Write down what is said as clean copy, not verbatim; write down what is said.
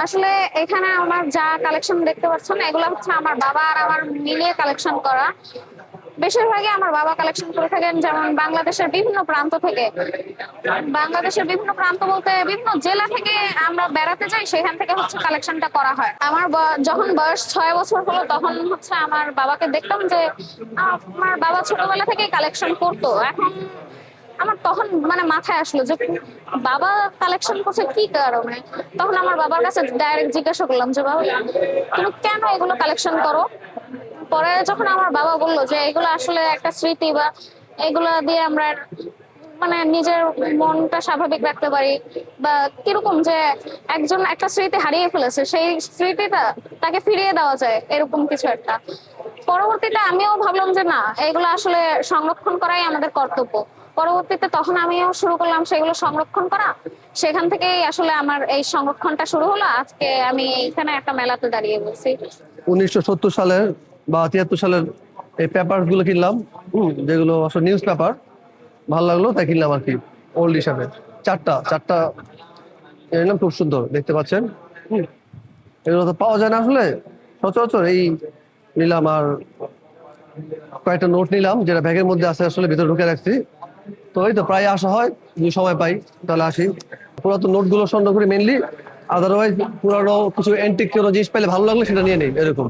আসলে এখানে আমার যা কালেকশন দেখতে পাচ্ছেন এগুলো হচ্ছে আমার বাবা আর আমার মিলিয়ে কালেকশন করা। বেশিরভাগই আমার বাবা কালেকশন করে থাকেন, যেমন বাংলাদেশের বিভিন্ন প্রান্ত থেকে। বাংলাদেশের বিভিন্ন প্রান্ত বলতে বিভিন্ন জেলা থেকে আমরা বেড়াতে যাই, সেখান থেকে হচ্ছে কালেকশনটা করা হয়। আমার যখন বয়স 6 বছর হলো তখন হচ্ছে আমার বাবাকে দেখতাম যে আমার বাবা ছোটবেলা থেকেই কালেকশন করতো। এখন আমার তখন মানে মাথায় আসলো যে বাবা কালেকশন করছে কি কারণে। তখন আমার বাবার কাছে ডাইরেক্ট জিজ্ঞাসা করলাম যে বাবা তুমি কেন এগুলো কালেকশন করো। পরে যখন আমার বাবা বললো যে এগুলো আসলে একটা স্মৃতি, বা এগুলা দিয়ে আমরা মানে নিজের মনটা স্বাভাবিক রাখতে পারি, বা কিরকম যে একজন একটা স্মৃতি হারিয়ে ফেলেছে সেই স্মৃতিটা তাকে ফিরিয়ে দেওয়া যায়, এরকম কিছু একটা। পরবর্তীতে আমিও ভাবলাম যে না, এগুলো আসলে সংরক্ষণ করাই আমাদের কর্তব্য। পরবর্তীতে তখন আমিও শুরু করলাম সেগুলো সংরক্ষণ করা। সেখান থেকেই আসলে আমার এই সংরক্ষণটা শুরু হলো। আজকে আমি এইখানে একটা মেলাতে দাঁড়িয়ে বলছি। 1970 সালের বা 73 সালের এই পেপার গুলো কিনলাম, যেগুলো আসলে নিউজ পেপার। ভালো লাগলো তাই কিনলাম আর কি, ওল্ড হিসাবে। চারটা চারটা নিলাম, খুব সুন্দর দেখতে পাচ্ছেন। এগুলো তো পাওয়া যায় না আসলে সচরাচর। এই নিলাম, আর কয়েকটা নোট নিলাম যেটা ব্যাগের মধ্যে আছে, আসলে ভিতরে ঢুকে রাখছি। তো এই তো প্রায় আসা হয়, যদি সময় পাই তাহলে আসি। পুরাতন নোট গুলো সংগ্রহ করি মেনলি, আদারওয়াইজ পুরানো কিছু অ্যান্টিক কোনো জিনিস পাইলে ভালো লাগলে সেটা নিয়ে নেই, এরকম।